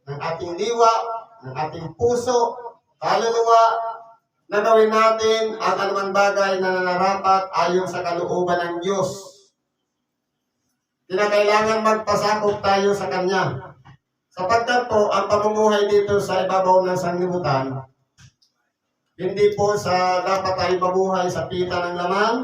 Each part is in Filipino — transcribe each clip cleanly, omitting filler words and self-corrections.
ng ating diwa, ng ating puso, kaluluwa, na gawin natin ang anumang bagay na nararapat ayon sa kalooban ng Diyos. Kinakailangan magpasakop tayo sa Kanya. Sapagkat po, ang pamumuhay dito sa ibabaw ng sanglibutan, hindi po sa dapat tayo mabuhay sa pita ng laman,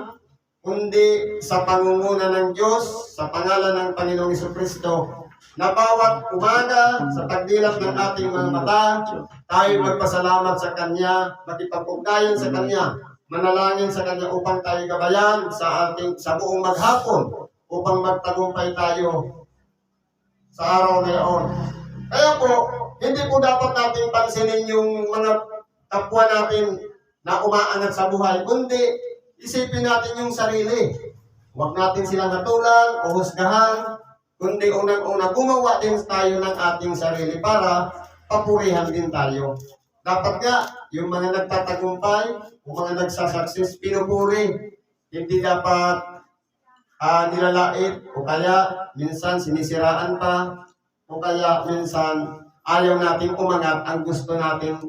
kundi sa pangunguna ng Diyos, sa pangalan ng Panginoong Jesucristo, na bawat umaga sa pagdilap ng ating mga mata, tayo magpasalamat sa Kanya, makipag-ugnayan sa Kanya, manalangin sa Kanya upang tayo gabayan sa buong maghapon, upang magtagumpay tayo sa araw na iyon. Kaya po, hindi po dapat natin pansinin yung mga kapwa natin na umaangat sa buhay, kundi isipin natin yung sarili. Huwag natin silang hatulan o husgahan, kundi unang-una gumawa din tayo ng ating sarili para papurihan din tayo. Dapat nga, yung mga nagtatagumpay, yung mga nagsasukses, pinupuri. Hindi dapat nilalait, o kaya minsan sinisiraan pa, o kaya minsan ayaw natin umangat, ang gusto natin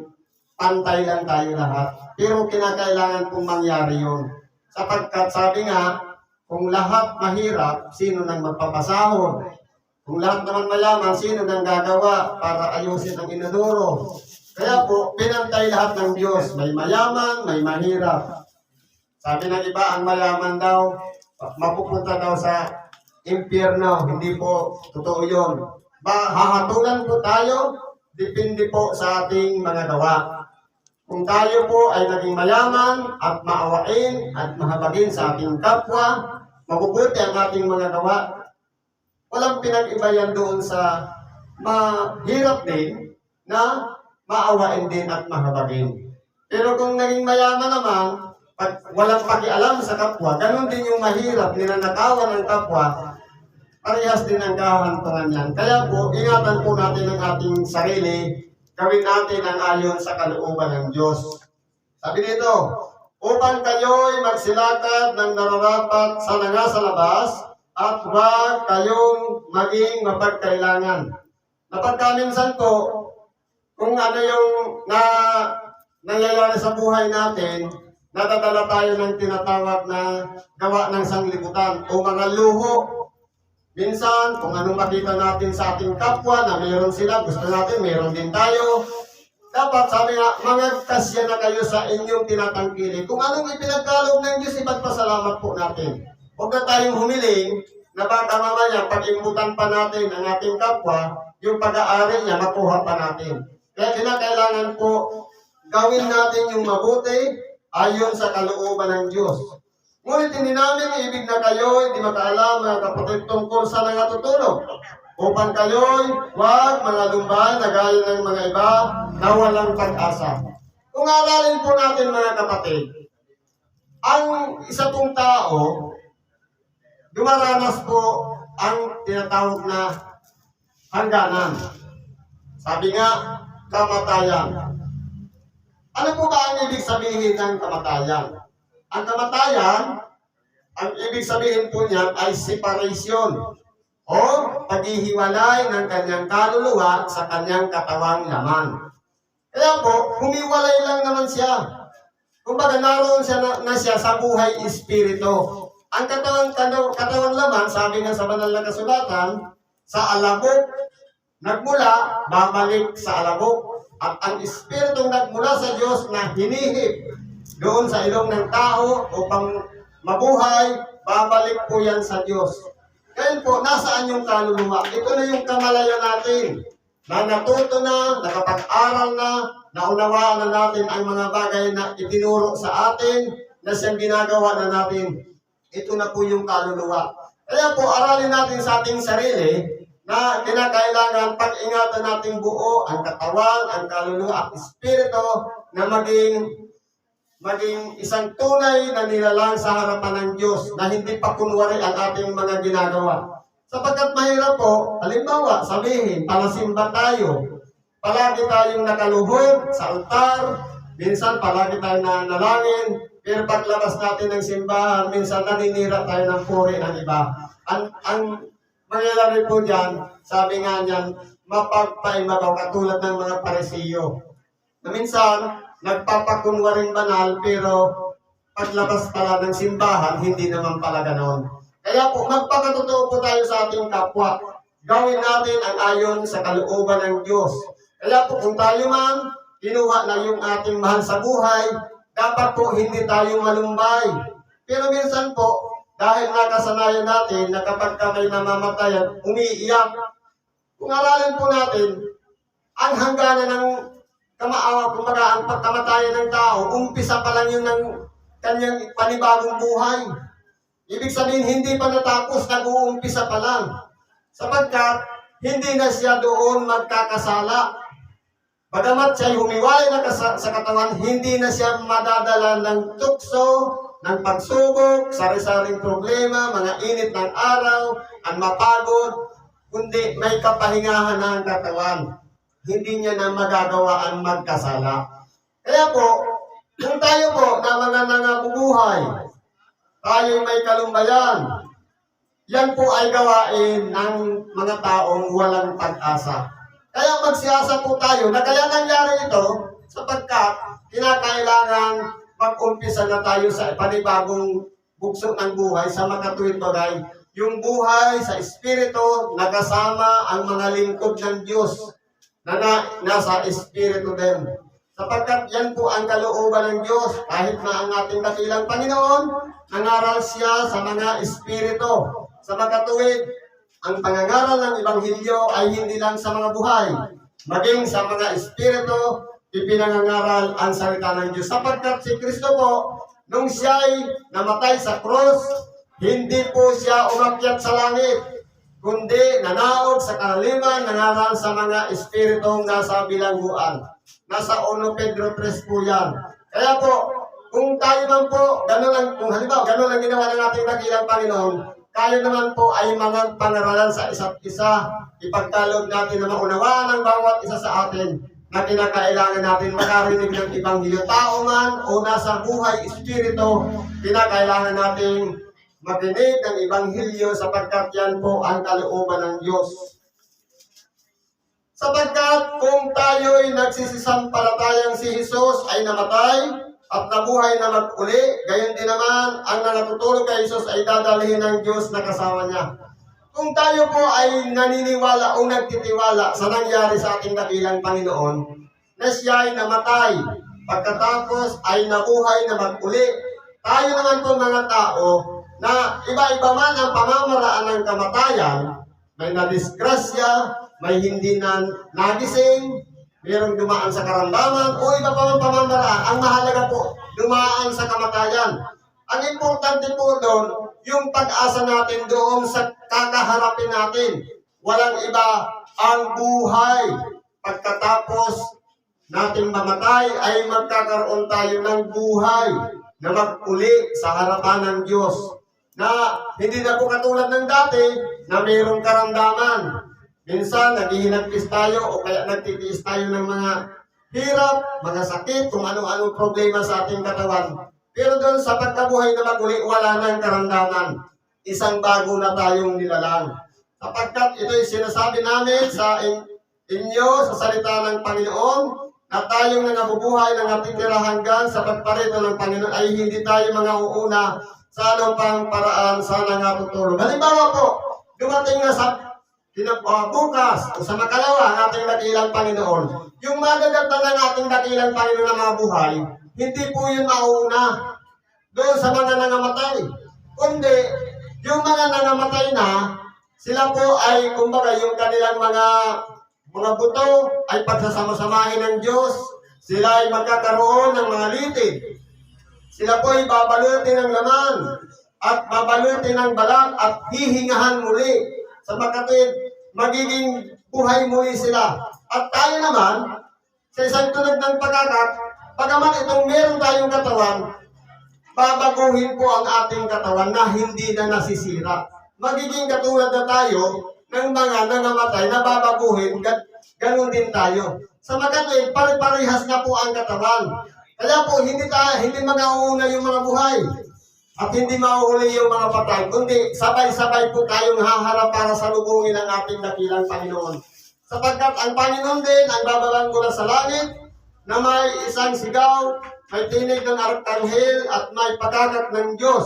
pantay lang tayo lahat. Pero kinakailangan pong mangyari yun. Sapagkat sabi nga, kung lahat mahirap, sino nang magpapasahod? Kung lahat naman mayaman, sino nang gagawa para ayusin ang inuduro? Kaya po, pinantay lahat ng Diyos. May mayaman, may mahirap. Sabi ng iba, ang mayaman daw, mapupunta daw sa impyerno. Hindi po totoo yun. Hahatulan po tayo, depende po sa ating mga gawa. Kung tayo po ay naging mayaman at maawain at mahabagin sa ating kapwa, mabubuti ang ating mga gawa, walang pinag-iba yan doon sa mahirap din na maawain din at mahabagin. Pero kung naging mayaman naman, pag walang pakialam sa kapwa, ganun din yung mahirap, ninanakawan ng kapwa, parehas din ang kahantungan yan. Kaya po, ingatan po natin ang ating sarili, gawin natin ang ayon sa kalooban ng Diyos. Sabi dito, upang kayo'y magsilakad ng nararapat sa nasa labas, at huwag kayong maging mapagkailangan. Napagkaminsan po, kung ano yung nangyayari sa buhay natin, nadadala tayo ng tinatawag na gawa ng sanglibutan o mga luho. Minsan, kung anong makita natin sa ating kapwa na mayroon sila, gusto natin, mayroon din tayo. Dapat, sabi nga, mangagkasya na kayo sa inyong tinatangkili. Kung anong ipinagkaloob ng Diyos, ipagpasalamat po natin. Huwag na tayong humiling na baka mamaya, pag-imbutan pa natin ang ating kapwa, yung pag-aari niya, makuha pa natin. Kaya kinakailangan po, gawin natin yung mabuti ayon sa kalooban ng Diyos. Ngunit hindi namin ibig na kayo, hindi makaalam mga kapatid tungkol sa nangatutulog. Upang kayo'y huwag mga lumbay na gaya ng mga iba na walang pag-asa. Kung aralin po natin mga kapatid, ang isa pong tao, dumaranas po ang tinatawag na hangganan. Sabi nga, kamatayan. Ano po ba ang ibig sabihin ng kamatayan? Ang kamatayan, ang ibig sabihin po niyan ay separation o paghihiwalay ng kanyang kaluluwa sa kanyang katawang laman. Kaya po, humiwalay lang naman siya. Kumbaga naroon siya sa buhay espiritu. Ang katawang laman, sabi nga sa banal na kasulatan, sa alabok, nagmula, babalik sa alabok. At ang espiritong nagmula sa Diyos na hinihip doon sa ilong ng tao upang mabuhay, babalik po yan sa Diyos. Ngayon po, nasaan yung kaluluwa? Ito na yung kamalayan natin. Na natuto na, nakapag-aral na, naunawaan na natin ang mga bagay na itinuro sa atin, na siyang ginagawa na natin. Ito na po yung kaluluwa. Kaya po, aralin natin sa ating sarili na kinakailangan pag-ingatan natin buo ang katawan, ang kaluluwa at espiritu na maging isang tunay na nilalang sa harapan ng Diyos na hindi pa kunwari ang ating mga ginagawa. Sapagkat mahirap po, halimbawa, sabihin, palasimba tayo. Palagi tayong nakaluhod sa altar, minsan palagi tayong nanalangin, pero paglabas natin ng simbahan, minsan naninira tayo ng puri ng iba. Ang mangyayari po dyan, sabi nga niyan, mapagpaimabaw katulad ng mga Parisiyo. Na minsan, nagpapakunwaring banal pero paglabas pala ng simbahan, hindi naman pala ganon. Kaya po, magpakatotoo po tayo sa ating kapwa. Gawin natin ang ayon sa kalooban ng Diyos. Kaya po, kung tayo man, kinuha na yung ating mahal sa buhay, dapat po hindi tayo malumbay. Pero minsan po, dahil nakasanayan natin na kapag kami namamatay at umiiyak, kung aralin po natin, ang hangganan ng kumbaga, ang pagkamatayan ng tao, umpisa pa lang yun ng kanyang panibagong buhay. Ibig sabihin, hindi pa natapos, nag-uumpisa pa lang. Sapagkat, hindi na siya doon magkakasala. Bagamat siya'y humiwalay na sa katawan, hindi na siya madadala ng tukso, ng pagsubok, sari-saring problema, mga init ng araw, ang mapagod, kundi may kapahingahan ng katawan. Hindi niya na magagawa ang magkasala. Kaya po, kung tayo po na mga nangabubuhay, tayo'y may kalumbayan, yan po ay gawain ng mga taong walang pag-asa. Kaya magsiyasa po tayo na kaya nangyari ito sapagkat kinakailangan mag-umpisa na tayo sa panibagong bugso ng buhay sa makatuwid bagay. Yung buhay sa Espiritu na kasama ang mga lingkod ng Diyos na nasa Espiritu din. Sapagkat yan po ang kalooban ng Diyos. Kahit na ang ating dakilang Panginoon, nangaral siya sa mga Espiritu. Sa makatuwid, ang pangangaral ng Ebanghelyo ay hindi lang sa mga buhay, maging sa mga Espiritu, ipinangangaral ang salita ng Diyos. Sapagkat si Kristo po, nung siya'y namatay sa krus, hindi po siya umakyat sa langit, kundi nanaog sa karaliman, nangaral sa mga Espiritong nasa bilangguan. Nasa 1 Pedro 3 po yan. Kaya po, kung tayo man po, kung halimbawa, gano'n ang ginawa ng ating dakilang Panginoon, tayo naman po ay mga pangaralan sa isa't isa. Ipagkaloob natin na maunawaan ang bawat isa sa atin na kinakailangan natin makarinig ng Ebanghelyo. Tao man o nasa buhay Espiritu, kinakailangan natin makinig ng Ebanghelyo sapagkat yan po ang kalooban ng Diyos. Sapagkat kung tayo'y nagsisisampalatayang si Jesus ay namatay at nabuhay na mag-uli, gayon din naman ang nangatutulog kay Jesus ay dadalhin ng Diyos na kasama niya. Kung tayo po ay naniniwala o nagtitiwala sa nangyari sa ating dakilang Panginoon, na siya ay namatay, pagkatapos ay nabuhay na mag-uli, tayo naman po mga tao na iba-iba man ang pamamaraan ng kamatayan, may nadisgrasya, may hindi na nagising, mayroong dumaan sa karamdaman, o iba pa man pamamaraan. Ang mahalaga po, dumaan sa kamatayan. Ang importante po doon, yung pag-asa natin doon sa kakaharapin natin. Walang iba ang buhay. Pagkatapos nating mamatay, ay magkakaroon tayo ng buhay na mag-uli sa harapan ng Diyos. Na hindi na po katulad ng dati na mayroong karamdaman. Minsan, naghihinagpis tayo o kaya nagtitiis tayo ng mga hirap, mga sakit, kung ano-ano problema sa ating katawan. Pero doon sa pagkabuhay na mag-uli, wala nang karamdaman. Isang bago na tayong nilalang. Sapagkat ito'y sinasabi namin sa inyo, sa salita ng Panginoon, na tayong nangabubuhay ng natitira hanggang sa pagparito ng Panginoon ay hindi tayo mga uuna sa anong pang paraan sa nangatutulog. Halimbawa po, dumating na sa bukas o sa makalawa ang ating dakilang Panginoon. Yung magaganda ng ating dakilang Panginoon na mga buhay, hindi po yun mauuna doon sa mga nangamatay. Kundi, yung mga nangamatay na, sila po ay, kumbaga, yung kanilang mga buto ay pagsasama-samahin ng Diyos. Sila ay magkakaroon ng mga litid. Sila po ay babalutin ng laman at babalutin ng balat at hihingahan muli. Sa makatid, magiging buhay muli sila. At tayo naman, sa isang tunog ng pagkakat, bagaman itong meron tayong katawan, babaguhin po ang ating katawan na hindi na nasisira. Magiging katulad na tayo ng mga nangamatay na babaguhin, ganun din tayo. Sa makatid, pare-parehas na po ang katawan. Kaya po, hindi mag-auna yung mga buhay. At hindi mauhuli yung mga patay, kundi sabay-sabay po tayong haharap para salubungin ang ating dakilang Panginoon. Sapagkat ang Panginoon din ang babalang mula sa langit na may isang sigaw, may tinig ng arkanghel at may pagkakat ng Diyos.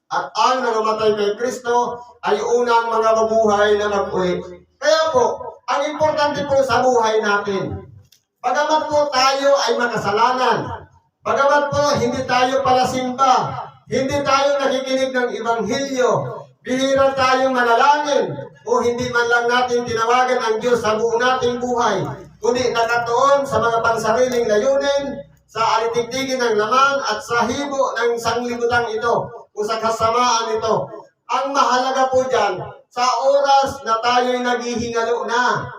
At ang nangamatay kay Kristo ay unang mga mabuhay na mag-uwi. Kaya po, ang importante po sa buhay natin, bagamat po tayo ay makasalanan, bagamat po hindi tayo palasimba, hindi tayo nakikinig ng Ebanghelyo, bihira tayong manalangin, o hindi man lang natin tinawagan ang Diyos sa buong nating buhay, kundi nakatuon sa mga pansariling layunin, sa alitigdigin ng laman at sa hibo ng sanglibutang ito, o sa kasamaan ito. Ang mahalaga po dyan, sa oras na tayo'y naghihingalo na,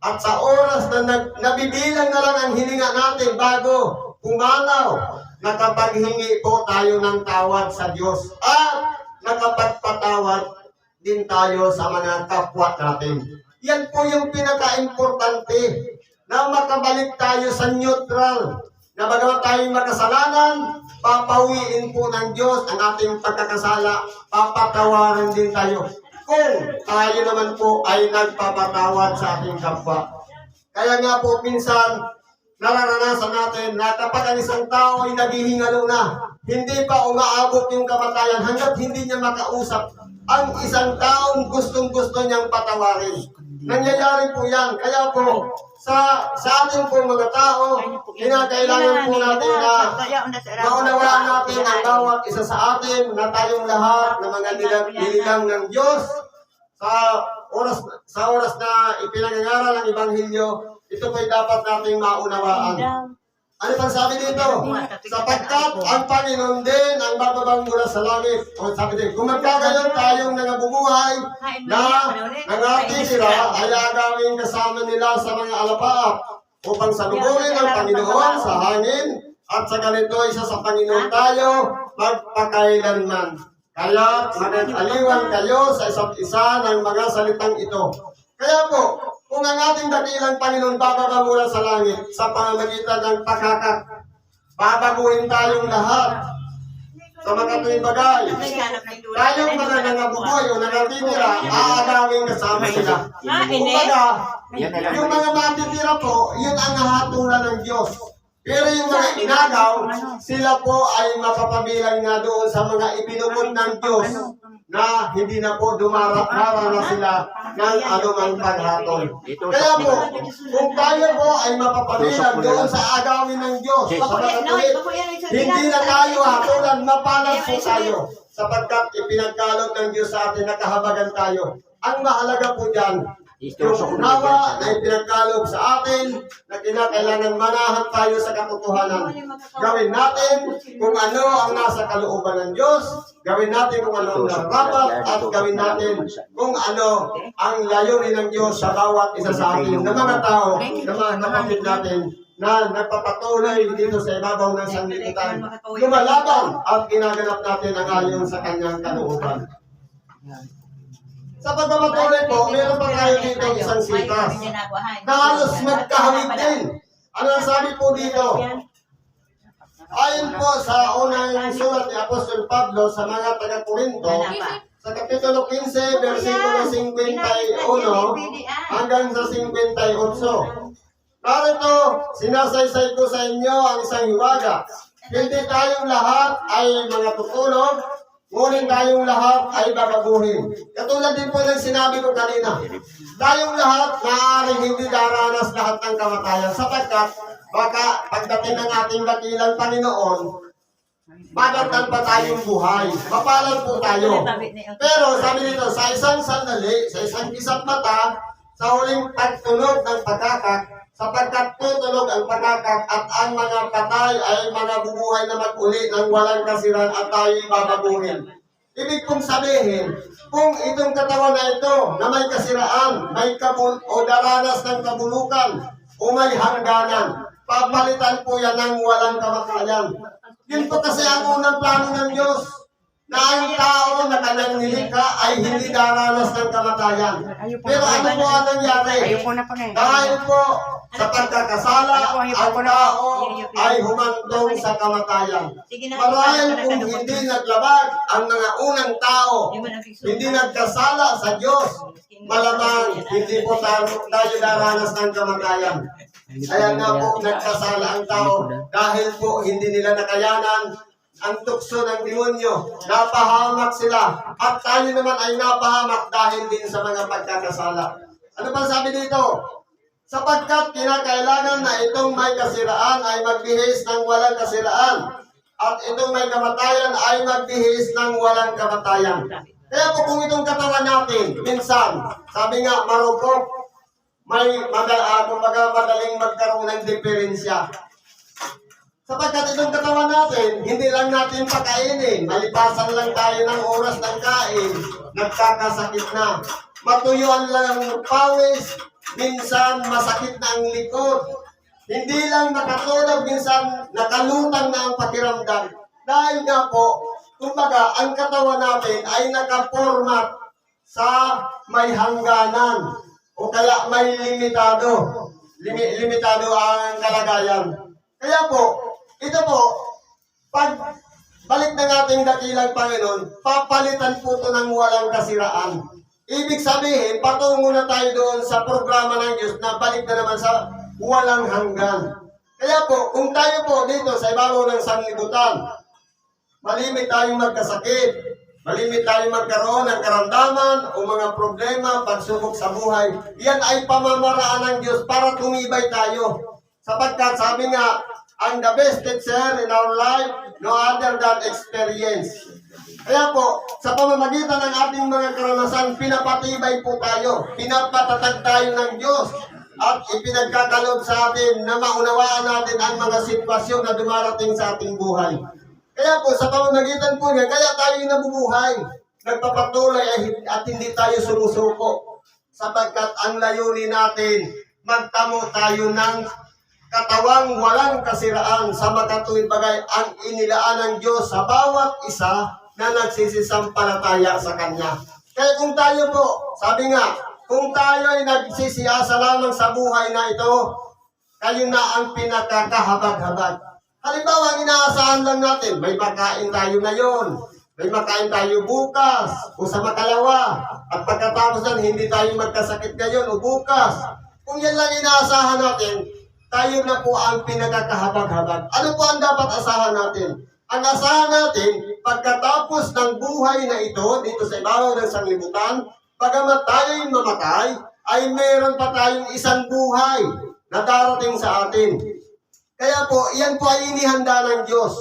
at sa oras na nabibilang na lang ang hininga natin bago pumanaw, nakapaghingi po tayo ng tawad sa Diyos at nakapagpatawad din tayo sa mga kapwa natin. Yan po yung pinaka-importante, na makabalik tayo sa neutral, na bagamat tayong makasalanan, papawiin po ng Diyos ang ating pagkakasala, papatawarin din tayo kung tayo naman po ay nagpapatawad sa ating kapwa. Kaya nga po minsan nararanasan natin na kapag ang isang tao ay naghihingalo na, hindi pa umaabot yung kamatayan hanggat hindi niya makausap ang isang taong gustong-gusto niyang patawarin. Nangyayari po yan. Kaya po, sa ating po mga tao, kinakailangan po natin na maunawaan natin ang bawat isa sa atin na tayong lahat na mga nililang ng Diyos sa oras na ipinangangaral ng Ebanghelyo. Ito po'y dapat nating maunawaan. Ano pang sabi dito? Sapagkat ang Panginoon din ang bababang mula sa langit. O sabi din, kung magkagayon tayong nangabubuhay na nangatitira, ay agawin kasama nila sa mga alapaap upang salubungin ang Panginoon sa hangin at sa ganito isa sa Panginoon tayo magpakailanman. Kaya manag-aliwan kayo sa isa't isa ng mga salitang ito. Kaya po, kung ang ating dakilang Panginoon bababa mula sa langit sa pamamagitan ng pagkakat, babaguhin tayong lahat sa mga tuwing bagay. Tayong mga nangabubuhay o nangatitira, aagawin kasama sila. Kumbaga, yung mga matitira po, yun ang nahatulan ng Diyos. Pero yung mga inagaw, sila po ay mapapabilang na doon sa mga ibinubod ng Diyos na hindi na po dumarap-dara na sila ng anumang paghatol. Kaya po, kung tayo po ay mapapabilang doon sa agawin ng Diyos, hindi na tayo hatulan, mapalas po tayo, sapagkat ipinagkalog ng Diyos sa atin na kahabagan tayo. Ang mahalaga po dyan, yung unawa na ipinagkalog sa atin na kinakailangan manahan tayo sa katotohanan. Gawin natin kung ano ang nasa kalooban ng Diyos, gawin natin kung ano ang narapat, at gawin natin kung ano ang layunin ng Diyos sa bawat isa sa atin na mga tao, na mga kapatid natin na nagpapatuloy dito sa ibabaw ng sanlibutan, lumalaban at ginaganap natin ang ayon sa kanyang kalooban. Sa pagpapatuloy po, meron pa tayo dito isang sitas na halos magkahawig din. Ano ang sabi po dito? Ayon po sa unang sulat ni Apostol Pablo sa mga taga-Corinto, sa Kapitulo 15, versikulo 51 hanggang sa 58. Narito, sinasaysay ko sa inyo ang isang hiwaga. Hindi tayong lahat ay mga tutulog, ngunit tayong lahat ay babaguhin. Katulad din po ng sinabi ko kanina, tayong lahat maaaring hindi daranas lahat ng kamatayan sapagkat baka pagdating ng ating dakilang Panginoon, madagdag pa tayong buhay. Mapalad po tayo. Pero sabi nito, sa isang sandali, sa isang kisap mata, sa huling pagtunog ng pagkakak, sapagkat tutulog ang pagkakak at ang mga patay ay mga bubuhay na mag-uli ng walang kasiran at tayo'y babaguhin. Ibig kong sabihin, kung itong katawan na ito na may kasiraan, may o daranas ng kabulukan o may hangganan, papalitan po yan ng walang kamatayan. Yun po kasi ang unang plano ng Diyos. na ang tao na kanyang nilikha ay hindi daranas ng kamatayan. Pero ano po ang nangyari? Dahil po sa pagkakasala, ang tao ay humantong sa kamatayan. Marahil kung hindi naglabag ang mga unang tao, hindi nagkasala sa Diyos, malamang hindi po tayo daranas ng kamatayan. Kaya nga po nagkasala ang tao dahil po hindi nila nakayanan ang tukso ng demonyo. Napahamak sila. At tayo naman ay napahamak dahil din sa mga pagkakasala. Ano pa sabi dito? Sapagkat kinakailangan na itong may kasiraan ay magbihis ng walang kasiraan. At itong may kamatayan ay magbihis ng walang kamatayan. Kaya po kung itong katawan natin, minsan, sabi nga, marupok, may madaling magkaroon ng diferensya. Sapagkat itong katawan natin, hindi lang natin pakainin. Malipasan lang tayo ng oras ng kain, nagkakasakit na. Matuyuan lang ng pawis, minsan masakit na ang likod. Hindi lang nakatulog, minsan nakalutang na ang pakiramdam. Dahil nga po, kumbaga, ang katawan natin ay nakapormat sa may hangganan o kaya may limitado. Limitado ang kalagayan. Kaya po, ito po, pag balik ng ating dakilang Panginoon, papalitan po ito ng walang kasiraan. Ibig sabihin, patungo na tayo doon sa programa ng Diyos na balik na naman sa walang hanggan. Kaya po, kung tayo po dito sa ibabaw ng sanlibutan, malimit tayong magkasakit, malimit tayong magkaroon ng karamdaman o mga problema, pagsubok sa buhay, yan ay pamamaraan ng Diyos para tumibay tayo. Sapagkat sabi nga, ang the best teacher in our life, no other than experience. Kaya po, sa pamamagitan ng ating mga karanasan, pinapatibay po tayo, pinapatatag tayo ng Diyos, at ipinagkakaloob sa atin na maunawaan natin ang mga sitwasyon na dumarating sa ating buhay. Kaya po, sa pamamagitan po niya, kaya tayo nabubuhay, nagpapatuloy at hindi tayo sumusuko. Sapagkat ang layunin natin, magtamo tayo ng katawang walang kasiraan sa makatuwid bagay ang inilaan ng Diyos sa bawat isa na nagsisisampalataya sa Kanya. Kaya kung tayo po, sabi nga, kung tayo ay nagsisiyasa lamang sa buhay na ito, kayo na ang pinakakahabag-habag. Halimbawa, inaasahan lang natin, may makain tayo ngayon, may makain tayo bukas, o sa makalawa, at pagkatapos nan, hindi tayo magkasakit ngayon o bukas. Kung yan lang inaasahan natin, tayo na po ang pinagkakahabag-habag. Ano po ang dapat asahan natin? Ang asahan natin, pagkatapos ng buhay na ito, dito sa ibabaw ng sanlibutan, bagamat tayo'y mamatay, ay meron pa tayong isang buhay na darating sa atin. Kaya po, iyan po ay inihanda ng Diyos.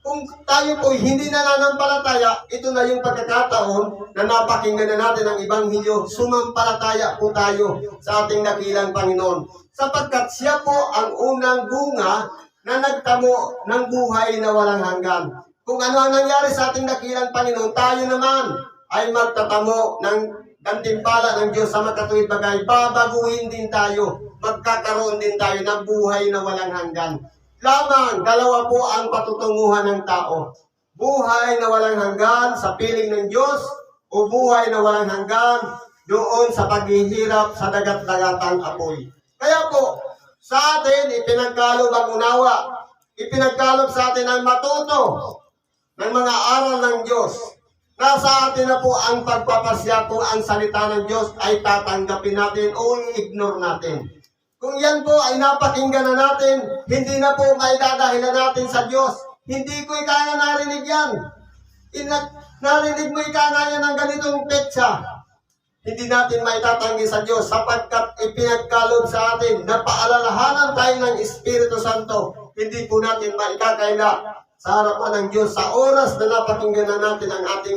Kung tayo po hindi nananampalataya, ito na yung pagkakataon na napakinggan na natin ang Ebanghelyo, sumampalataya po tayo sa ating dakilang Panginoon. Sapagkat siya po ang unang bunga na nagtamo ng buhay na walang hanggan. Kung ano ang nangyari sa ating dakilang Panginoon, tayo naman ay magtatamo ng gantimpala ng Diyos sa makatuwid bagay. Babaguhin din tayo, magkakaroon din tayo ng buhay na walang hanggan. Lamang, dalawa po ang patutunguhan ng tao. Buhay na walang hanggan sa piling ng Diyos o buhay na walang hanggan doon sa paghihirap sa dagat-dagatang apoy. Kaya po, sa atin, ipinagkalob ang unawa. Ipinagkalob sa atin ang matuto ng mga aral ng Diyos. Nasa atin na po ang pagpapasya kung ang salita ng Diyos ay tatanggapin natin o i-ignore natin. Kung yan po ay napakinggan na natin, hindi na po may dadahilan natin sa Diyos. Hindi ko ikaya narinig yan. Narinig mo ikaya yan ng ganitong petsa. Hindi natin maitatanggi sa Diyos sapagkat ipinagkaloob sa atin na paalalahanan tayo ng Espiritu Santo. Hindi po natin maikakaila sa harapan ng Diyos sa oras na napakinggan na natin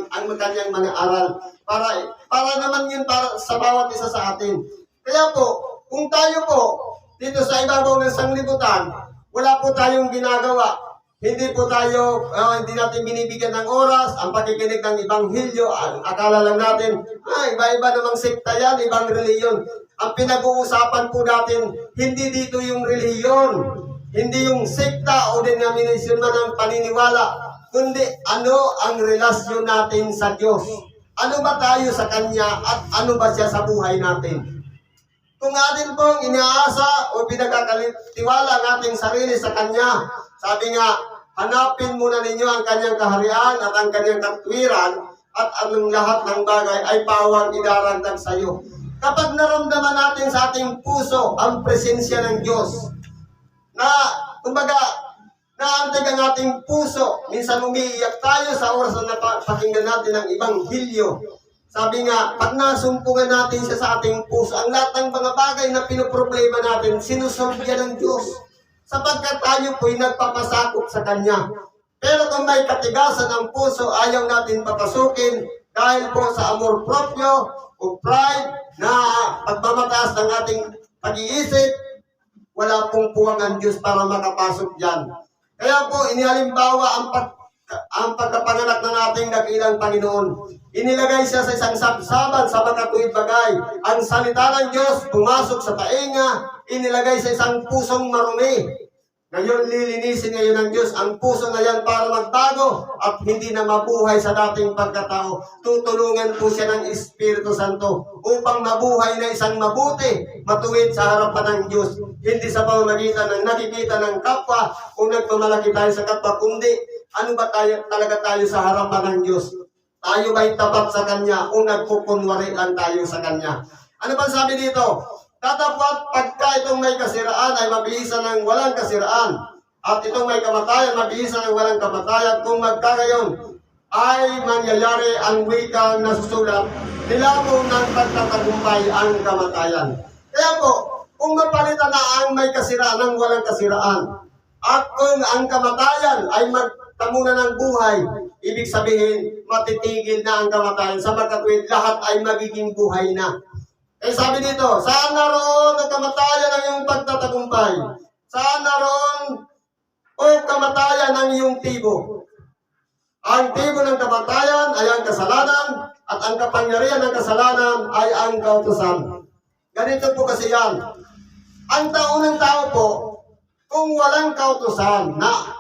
ang kanyang mga aral. Para naman yun para sa bawat isa sa atin. Kaya po, kung tayo po, dito sa ibabaw ng sanglibutan, wala po tayong ginagawa. Hindi po tayo, hindi natin binibigyan ng oras, ang pakikinig ng Ebanghelyo, akala lang natin, iba-iba namang sekta yan, ibang reliyon. Ang pinag-uusapan po natin, hindi dito yung reliyon, hindi yung sekta o denomination man ang paniniwala. kundi ano ang relasyon natin sa Diyos. Ano ba tayo sa Kanya at ano ba siya sa buhay natin? Kung atin pong inaasa o pinagkakatiwala ang ating sarili sa Kanya, sabi nga, hanapin muna ninyo ang Kanyang kaharian at ang Kanyang katwiran at anong lahat ng bagay ay pawang idaragdag sa iyo. Kapag naramdaman natin sa ating puso ang presensya ng Diyos, na, kumbaga, naantay ang ating puso, minsan umiiyak tayo sa oras na napakinggan natin ang Ibanghilyo. Sabi nga, pag nasumpungan natin siya sa ating puso, ang lahat ng mga bagay na pinoproblema natin, sinusolve ng Diyos. Sapagkat tayo po'y nagpapasakop sa Kanya. Pero kung may katigasan ng puso, ayaw natin papasukin dahil po sa amor proprio o pride na pagmamataas ng ating pag-iisip, wala pong puwang ang Diyos para makapasok dyan. Kaya po, inihalimbawa ang pagkapanganak ng ating dakilang Panginoon. Inilagay siya sa isang sabsaban sa makatuwid bagay. Ang salita ng Diyos pumasok sa tainga, inilagay sa isang pusong marumi. Ngayon, lilinisin ngayon ng Diyos ang puso na yan para magbago at hindi na mabuhay sa dating pagkatao. Tutulungan po siya ng Espiritu Santo upang mabuhay na isang mabuti, matuwid sa harapan ng Diyos. Hindi sa pamamagitan ng nakikita ng kapwa o nagmamalaki tayo sa kapwa, kundi ano ba talaga tayo sa harapan ng Diyos? Tayo ba'y tapat sa Kanya o nagkukunwari lang tayo sa Kanya? Ano ba sabi dito? Tatapat pagka itong may kasiraan ay mabihisan ng walang kasiraan. At itong may kamatayan, mabihisan ng walang kamatayan. Kung magkagayon ay mangyayari ang wikang nasusulat, nilamong ng pagtatagumpay ang kamatayan. Kaya po, kung mapalitan na ang may kasiraan ng walang kasiraan, at kung ang kamatayan ay magtamuna ng buhay, ibig sabihin, matitigil na ang kamatayan. Sa magkatuwid, lahat ay magiging buhay na. Eh sabi dito, saan naroon ang kamatayan ng iyong pagtatagumpay? Saan naroon o kamatayan ng iyong tibo? Ang tibo ng kamatayan ay ang kasalanan at ang kapangyarihan ng kasalanan ay ang kautusan. Ganito po kasi yan. Ang taunang tao po, kung walang kautusan na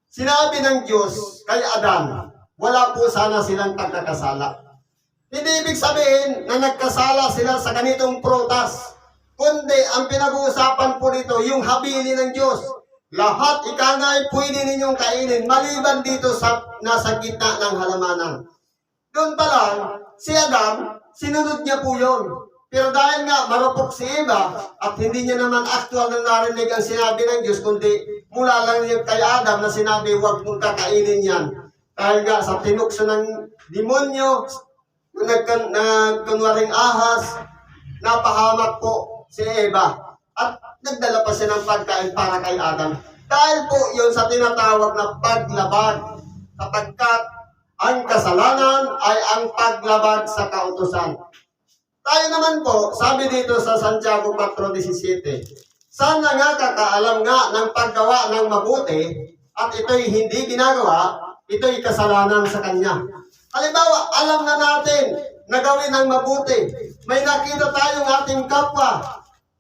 sinabi ng Diyos kay Adan, wala po sana silang pagkakasala. Hindi ibig sabihin na nagkasala sila sa ganitong prutas, kundi ang pinag-uusapan po dito, yung habili ng Diyos. Lahat ikangay pwede ninyong kainin, maliban dito sa nasa gitna ng halamanan. Doon pa lang, si Adam, sinunod niya po yun. Pero dahil nga marupok si Eva, at hindi niya naman actual na narinig ang sinabi ng Diyos, kundi mula lang niya kay Adam na sinabi, huwag mong kakainin yan. Dahil nga sa tinukso ng demonyo, nagkunwaring ahas, napahamak po si Eva at nagdala pa siya ng pagkain para kay Adam. Dahil po yun sa tinatawag na paglabag, sapagkat ang kasalanan ay ang paglabag sa kautusan. Tayo naman po, sabi dito sa Santiago 4:17, sana nga kakaalam nga ng paggawa ng mabuti at ito'y hindi ginagawa, ito'y kasalanan sa Kanya. Halimbawa, alam na natin na gawin ang mabuti. May nakita tayong ating kapwa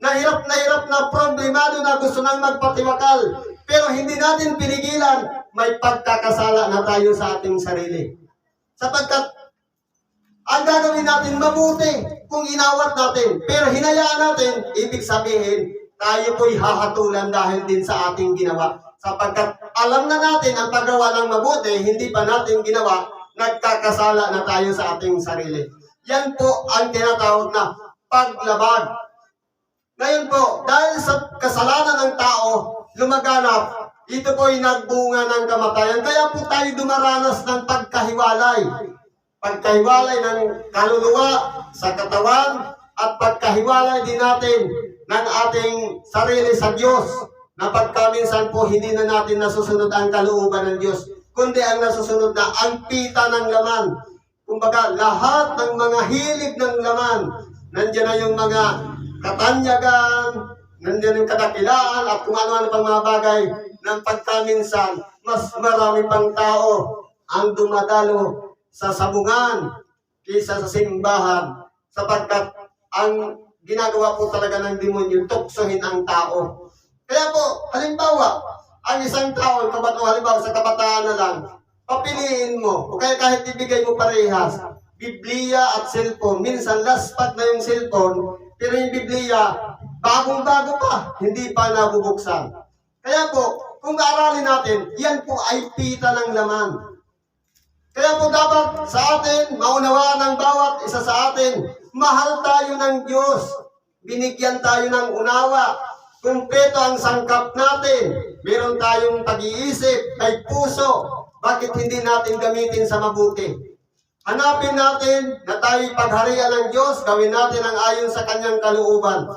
na hirap na problemado na gusto nang magpatiwakal. Pero hindi natin pinigilan, may pagkakasala na tayo sa ating sarili. Sapagkat ang gagawin natin mabuti kung inawat natin. Pero hinayaan natin, ibig sabihin, tayo po'y hahatulan dahil din sa ating ginawa. Sapagkat alam na natin ang paggawa ng mabuti, hindi pa natin ginawa, nagkakasala na tayo sa ating sarili. Yan po ang tinatawag na paglabag. Ngayon po, dahil sa kasalanan ng tao, lumaganap, ito po'y nagbunga ng kamatayan. Kaya po tayo dumaranas ng pagkahiwalay. Pagkahiwalay ng kaluluwa sa katawan at pagkahiwalay din natin ng ating sarili sa Diyos na pagkaminsan po hindi na natin nasusunod ang kalooban ng Diyos, kundi ang nasusunod na ang pita ng laman. Kumbaga, lahat ng mga hilig ng laman, nandiyan na yung mga katanyagan, nandiyan yung kadakilaan, at kung ano-ano pang mga bagay ng pagkaminsan, mas marami pang tao ang dumadalo sa sabungan kaysa sa simbahan, sapagkat ang ginagawa po talaga ng demonyo, tuksohin ang tao. Kaya po, halimbawa, ang isang tao, halimbawa sa kabataan na lang, papiliin mo, o kaya kahit ibigay mo parehas, Biblia at cellphone. Minsan, last pack na yung cellphone, pero yung Biblia, bagong-bago pa, hindi pa nabubuksan. Kaya po, kung aralin natin, yan po ay pita ng laman. Kaya po dapat sa atin, maunawaan ng bawat isa sa atin, mahal tayo ng Diyos. Binigyan tayo ng unawa. Kumpleto ang sangkap natin. Meron tayong pag-iisip, may puso. Bakit hindi natin gamitin sa mabuti? Hanapin natin na tayo'y pagharian ng Diyos, gawin natin ang ayon sa Kanyang kalooban.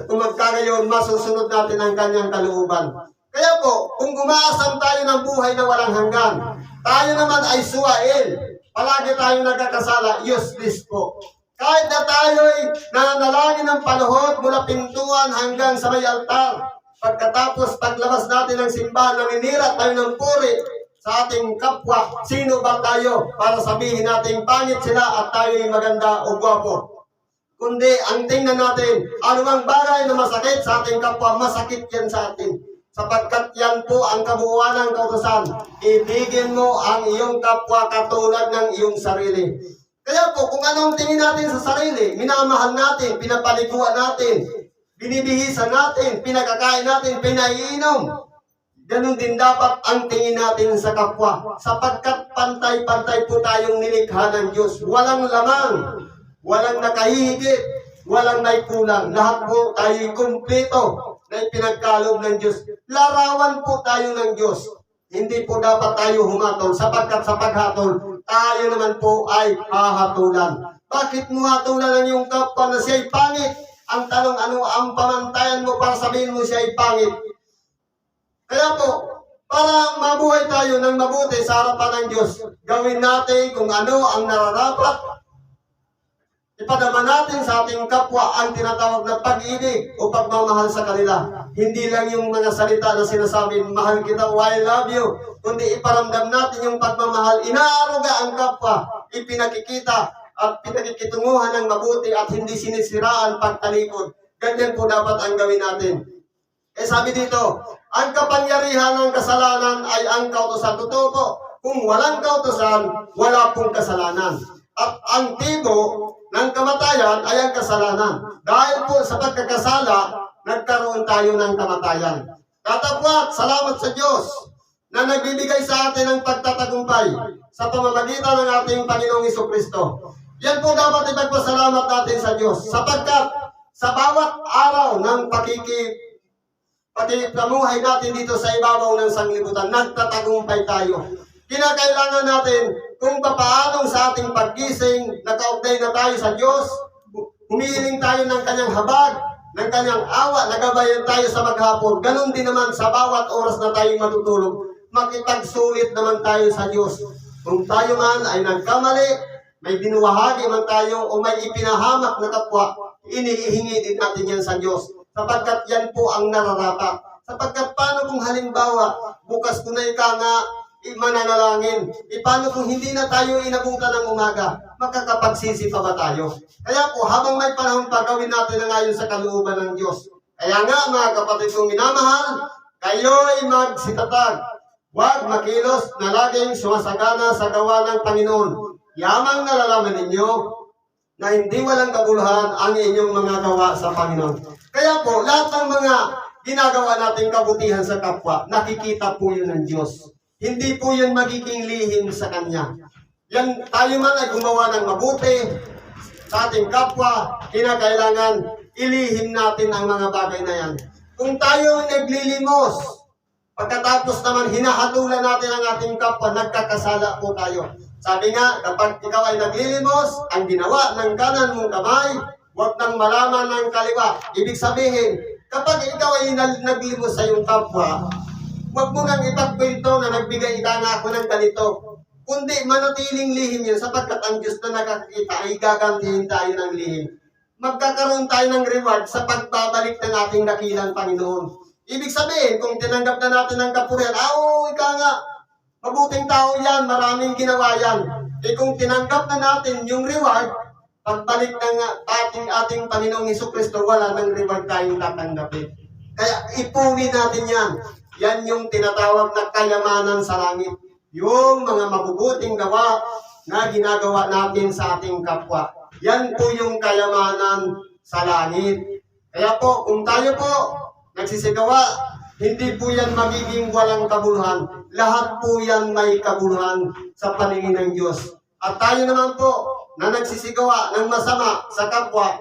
Kung magkagayon, masusunod natin ang Kanyang kalooban. Kaya po, kung umaasam tayo ng buhay na walang hanggan, tayo naman ay suwail. Palagi tayong nagkakasala, useless po. Kahit na tayo'y nanalangin ng paluhod mula pintuan hanggang sa may altar, pagkatapos paglabas natin ng simbahan, naninira tayo ng puri sa ating kapwa, sino ba tayo para sabihin natin pangit sila at tayo'y maganda o gwapo? Kundi ang tingnan natin, anumang bagay na masakit sa ating kapwa, masakit yan sa atin. Sapagkat yan po ang kabuuan ng kautusan. Ibigin mo ang iyong kapwa katulad ng iyong sarili. Kaya po, kung anong tingin natin sa sarili, minamahal natin, pinapaliguan natin, binibihisan natin, pinakakain natin, pinaiinom. Ganun din dapat ang tingin natin sa kapwa. Sapagkat pantay-pantay po tayong nilikha ng Diyos. Walang lamang, walang nakahihigit, walang naikulang. Lahat po tayo'y kumpleto na ipinagkaloob ng Diyos. Larawan po tayo ng Diyos. Hindi po dapat tayo humatol sapagkat sa paghatol, tayo naman po ay hahatulan. Bakit mo hatulan ang iyong kapwa na siya'y pangit? Ang tanong, ano ang pamantayan mo para sabihin mo siya'y pangit? Kaya po, para mabuhay tayo ng mabuti sa harapan ng Diyos, gawin natin kung ano ang nararapat. Ipadama natin sa ating kapwa ang tinatawag na pag-ibig o pagmamahal sa kanila. Hindi lang yung mga salita na sinasabi, mahal kita, o I love you, kundi iparamdam natin yung pagmamahal. Inaaruga ang kapwa, ipinakikita at pinakikitunguhan ng mabuti at hindi sinisiraan pagtalikod. Ganyan po dapat ang gawin natin. Sabi dito, ang kapangyarihan ng kasalanan ay ang kautusan. Totoo po, kung walang kautusan, wala pong kasalanan. At ang tibo ng kamatayan ay ang kasalanan. Dahil po sa pagkakasala, nagkaroon tayo ng kamatayan. Tatapwat, salamat sa Diyos na nagbibigay sa atin ng pagtatagumpay sa pamamagitan ng ating Panginoong Jesucristo. Yan po dapat ipagpasalamat natin sa Diyos sapagkat sa bawat araw ng pakipamuhay natin dito sa ibabaw ng sanglibutan, nagtatagumpay tayo. Kinakailangan natin kung papaanong sa ating paggising, nakaugnay na tayo sa Diyos, humihiling tayo ng Kanyang habag, ng Kanyang awa, nagabayan tayo sa maghapon. Ganon din naman sa bawat oras na tayo matutulog, makipagsulit naman tayo sa Diyos. Kung tayo man ay nagkamali, may binuwahagi man tayo o may ipinahamak na kapwa, inihihingi din natin yan sa Diyos. Sapagkat yan po ang nararapat. Sapagkat paano kung halimbawa, bukas ko na mananalangin. Paano kung hindi na tayo inabutan ng umaga? Makakapagsisi pa ba tayo? Kaya po, habang may panahon pa, gawin natin na ngayon sa kalooban ng Diyos. Kaya nga, mga kapatid kong minamahal, kayo'y magsitatag. Huwag makilos na laging sumasagana sa gawa ng Panginoon. Yamang nalalaman ninyo na hindi walang kabuluhan ang inyong mga gawa sa Panginoon. Kaya po, lahat ng mga ginagawa nating kabutihan sa kapwa, nakikita po yun ng Diyos. Hindi po yun magiging lihim sa Kanya. Yan, tayo man ay gumawa ng mabuti sa ating kapwa, kinakailangan ilihim natin ang mga bagay na yan. Kung tayo naglilimos, pagkatapos naman hinahatulan natin ang ating kapwa, nagkakasala po tayo. Sabi nga, kapag ikaw ay naglilimos, ang ginawa ng kanan mong kamay, huwag nang malaman ng kaliwa. Ibig sabihin, kapag ikaw ay naglimos sa iyong kapwa, huwag mo nang ipagkwento na nagbigay ka nga ako ng ganito. Kundi manatiling lihim yan sapagkat ang Diyos na nakakita ay gagantihin tayo ng lihim. Magkakaroon tayo ng reward sa pagbabalik ng ating dakilang Panginoon. Ibig sabihin, kung tinanggap na natin ang kapurihan, ika nga, mabuting tao yan, maraming ginawa yan. Kung tinanggap na natin yung reward, pagbalik ng ating Panginoong Jesucristo, wala ng reward tayong tatanggapin. Kaya ipunin natin yan. yan yung tinatawag na kayamanan sa langit. Yung mga mabubuting gawa na ginagawa natin sa ating kapwa. Yan po yung kayamanan sa langit. Kaya po, kung tayo po nagsisigawa, hindi po yan magiging walang kabuluhan. Lahat po yan may kabuluhan sa paningin ng Diyos. At tayo naman po na nagsisigawa ng masama sa kapwa,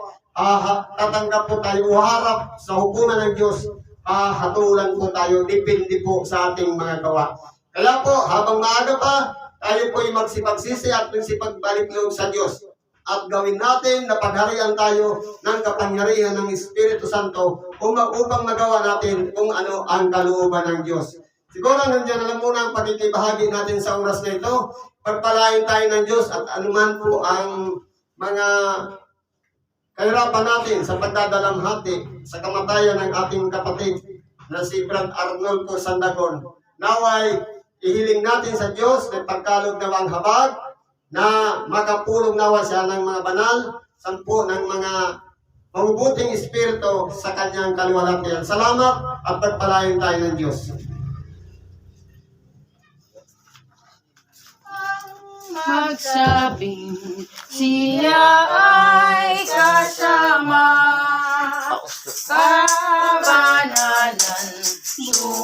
tatanggap po tayo uharap sa hukuman ng Diyos. Hatulan po tayo, depende po sa ating mga gawa. Kaya po, habang maaga pa, tayo po ay magsipagsisi at magsipagbalik loob sa Diyos. At gawin natin na pagharian tayo ng kapangyarihan ng Espiritu Santo upang magawa natin kung ano ang kalooban ng Diyos. Siguro nandiyan na lang muna ang pagkikibahagi natin sa oras na ito. Pagpalain tayo ng Diyos at anuman po ang mga kahirapan natin sa pagdadalamhati sa kamatayan ng ating kapatid na si Brad Arnold po Sandagon. Naway, ihiling natin sa Diyos na pagkalog na ang habag na makapulong nawa siya ng mga banal, 10 ng mga mabubuting espiritu sa kanyang kaluwalhatian. Salamat at pagpalain tayo ng Diyos. Magsabing siya ay kasama, kabanata.